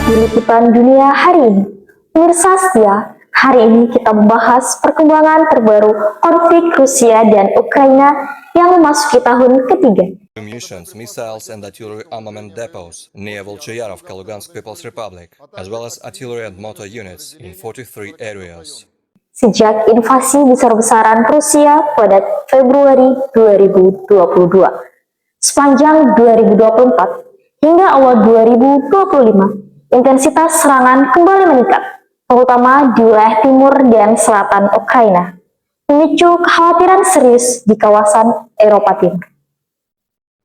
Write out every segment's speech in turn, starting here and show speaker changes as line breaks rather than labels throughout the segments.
di liputan dunia hari ini. Pemirsa setia, hari ini kita membahas perkembangan terbaru konflik Rusia dan Ukraina yang memasuki tahun ketiga.
Munitions, missiles and artillery armament depots near Volchayarovka, Lugansk People's Republic, as well as artillery and motor units in 43 areas.
Sejak invasi besar-besaran Rusia pada Februari 2022, sepanjang 2024 hingga awal 2025, intensitas serangan kembali meningkat, terutama di wilayah timur dan selatan Ukraina, memicu kekhawatiran serius di kawasan Eropa Timur.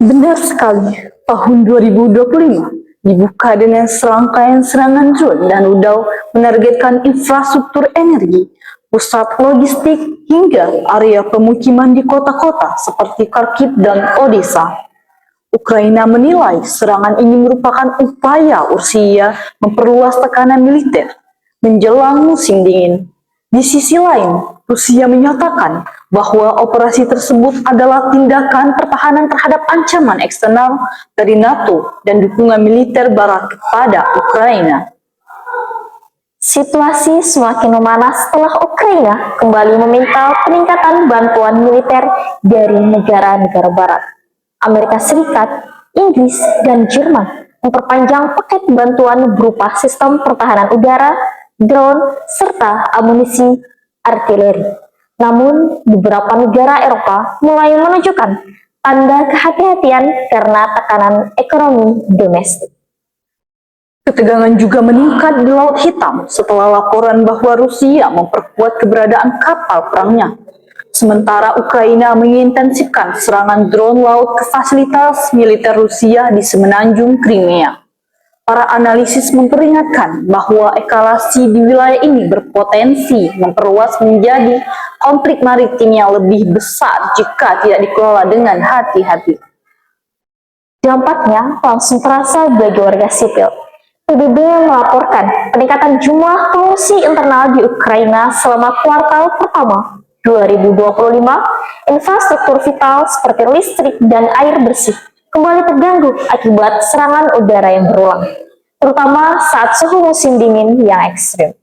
Benar sekali, tahun 2025 dibuka dengan serangkaian serangan drone dan rudal menargetkan infrastruktur energi, pusat logistik, hingga area pemukiman di kota-kota seperti Kharkiv dan Odessa. Ukraina menilai serangan ini merupakan upaya Rusia memperluas tekanan militer menjelang musim dingin. Di sisi lain, Rusia menyatakan bahwa operasi tersebut adalah tindakan pertahanan terhadap ancaman eksternal dari NATO dan dukungan militer Barat kepada Ukraina.
Situasi semakin memanas setelah Ukraina kembali meminta peningkatan bantuan militer dari negara-negara Barat. Amerika Serikat, Inggris, dan Jerman memperpanjang paket bantuan berupa sistem pertahanan udara, drone, serta amunisi artileri. Namun, beberapa negara Eropa mulai menunjukkan tanda kehati-hatian karena tekanan ekonomi domestik.
Ketegangan juga meningkat di Laut Hitam setelah laporan bahwa Rusia memperkuat keberadaan kapal perangnya. Sementara Ukraina mengintensifkan serangan drone laut ke fasilitas militer Rusia di semenanjung Crimea. Para analisis memperingatkan bahwa eskalasi di wilayah ini berpotensi memperluas menjadi konflik maritim yang lebih besar jika tidak dikelola dengan hati-hati.
Dampaknya langsung terasa bagi warga sipil. PBB melaporkan peningkatan jumlah pengungsi internal di Ukraina selama kuartal pertama 2025, infrastruktur vital seperti listrik dan air bersih kembali terganggu akibat serangan udara yang berulang, terutama saat suhu musim dingin yang ekstrim.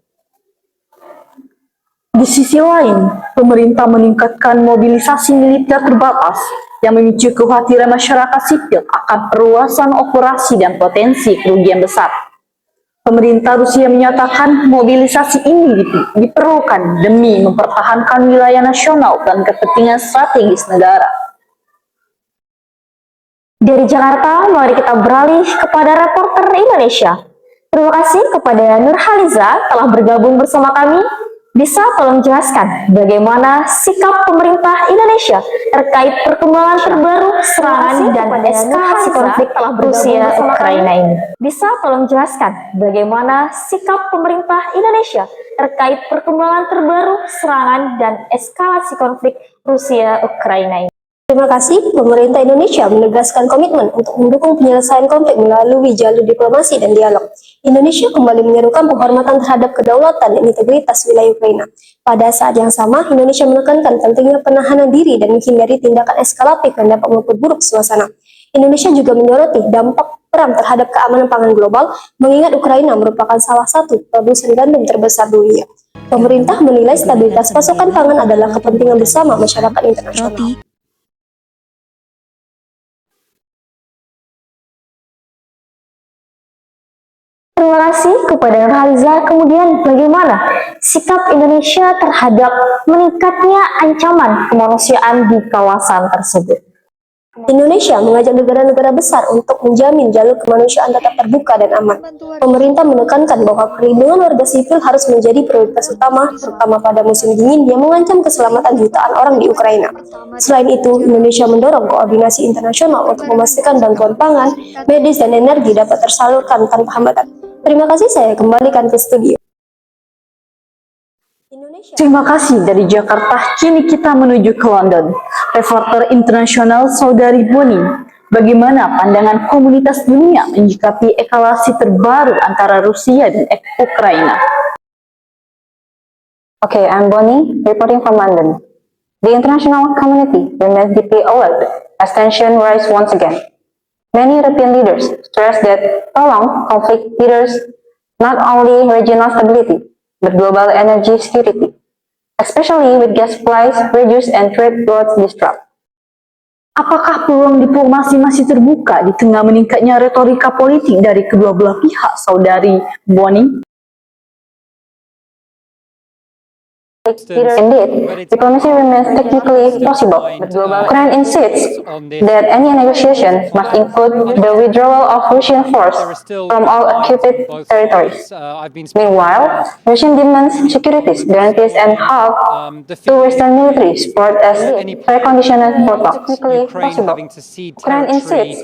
Di sisi lain, pemerintah meningkatkan mobilisasi militer terbatas yang memicu kekhawatiran masyarakat sipil akan perluasan operasi dan potensi kerugian besar. Pemerintah Rusia menyatakan mobilisasi ini diperlukan demi mempertahankan wilayah nasional dan kepentingan strategis negara.
Dari Jakarta, mari kita beralih kepada reporter Indonesia. Terima kasih kepada Nurhaliza telah bergabung bersama kami. Bisa tolong jelaskan bagaimana sikap pemerintah Indonesia terkait perkembangan terbaru serangan dan eskalasi konflik Rusia-Ukraina ini? Bisa tolong jelaskan bagaimana sikap pemerintah Indonesia terkait perkembangan terbaru serangan dan eskalasi konflik Rusia-Ukraina ini?
Terima kasih, pemerintah Indonesia menegaskan komitmen untuk mendukung penyelesaian konflik melalui jalur diplomasi dan dialog. Indonesia kembali menyerukan penghormatan terhadap kedaulatan dan integritas wilayah Ukraina. Pada saat yang sama, Indonesia menekankan pentingnya penahanan diri dan menghindari tindakan eskalatif yang dapat memperburuk suasana. Indonesia juga menyoroti dampak perang terhadap keamanan pangan global, mengingat Ukraina merupakan salah satu produsen gandum terbesar dunia. Pemerintah menilai stabilitas pasokan pangan adalah kepentingan bersama masyarakat internasional.
Terima kasih kepada Nurhaliza. Kemudian bagaimana sikap Indonesia terhadap meningkatnya ancaman kemanusiaan di kawasan tersebut?
Indonesia mengajak negara-negara besar untuk menjamin jalur kemanusiaan tetap terbuka dan aman. Pemerintah menekankan bahwa perlindungan warga sipil harus menjadi prioritas utama, terutama pada musim dingin yang mengancam keselamatan jutaan orang di Ukraina. Selain itu, Indonesia mendorong koordinasi internasional untuk memastikan bantuan pangan, medis, dan energi dapat tersalurkan tanpa hambatan. Terima kasih, saya kembalikan ke studio.
Terima kasih dari Jakarta, kini kita menuju ke London. Reporter internasional Saudari Boni, bagaimana pandangan komunitas dunia menyikapi eskalasi terbaru antara Rusia dan Ukraina?
Okay, I'm Bonnie, reporting from London. The international community remains deeply alert as tension rise once again. Many European leaders stress that prolonged conflict teeters not only regional stability, but global energy security, especially with gas price reduce and trade routes disrupt.
Apakah peluang diplomasi masih terbuka di tengah meningkatnya retorika politik dari kedua belah pihak, Saudari Bonnie?
Indeed, diplomacy remains technically possible, but Ukraine insists that any negotiation must include the withdrawal of Russian forces from all occupied territories. Meanwhile, Russian demands security guarantees and halt to Western military support as precondition for talks. Technically possible, Ukraine insists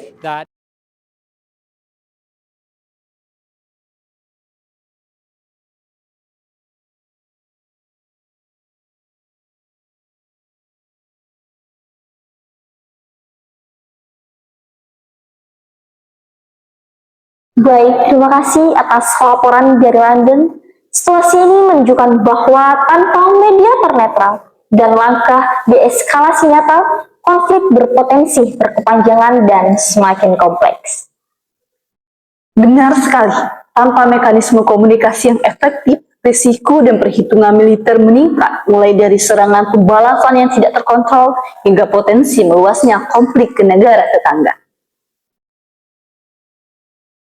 Baik, terima kasih atas laporan dari London. Situasi ini menunjukkan bahwa tanpa mediator netral dan langkah deeskalasi nyata, konflik berpotensi berkepanjangan dan semakin kompleks.
Benar sekali, tanpa mekanisme komunikasi yang efektif, risiko dan perhitungan militer meningkat, mulai dari serangan pembalasan yang tidak terkontrol hingga potensi meluasnya konflik ke negara tetangga.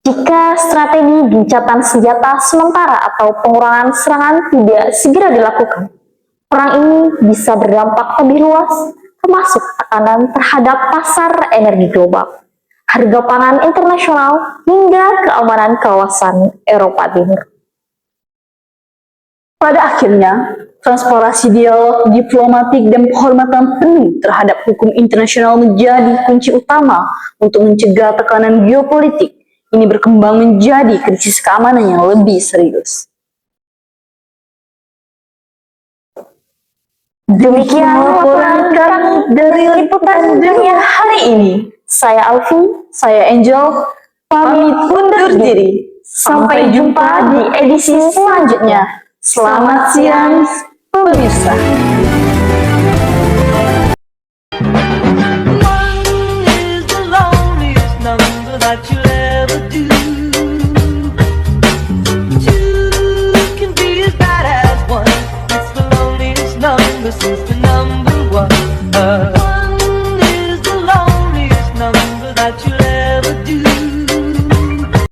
Jika strategi gencatan senjata sementara atau pengurangan serangan tidak segera dilakukan, perang ini bisa berdampak lebih luas, termasuk tekanan terhadap pasar energi global, harga pangan internasional, hingga keamanan kawasan Eropa Timur.
Pada akhirnya, transparansi dialog diplomatik dan penghormatan penuh terhadap hukum internasional menjadi kunci utama untuk mencegah tekanan geopolitik ini berkembang menjadi krisis keamanan yang lebih serius.
Demikian laporan kami dari Liputan Dunia hari ini. Saya Alfi,
Saya Angel, pamit undur diri. Sampai jumpa di edisi selanjutnya. Selamat siang, pemirsa.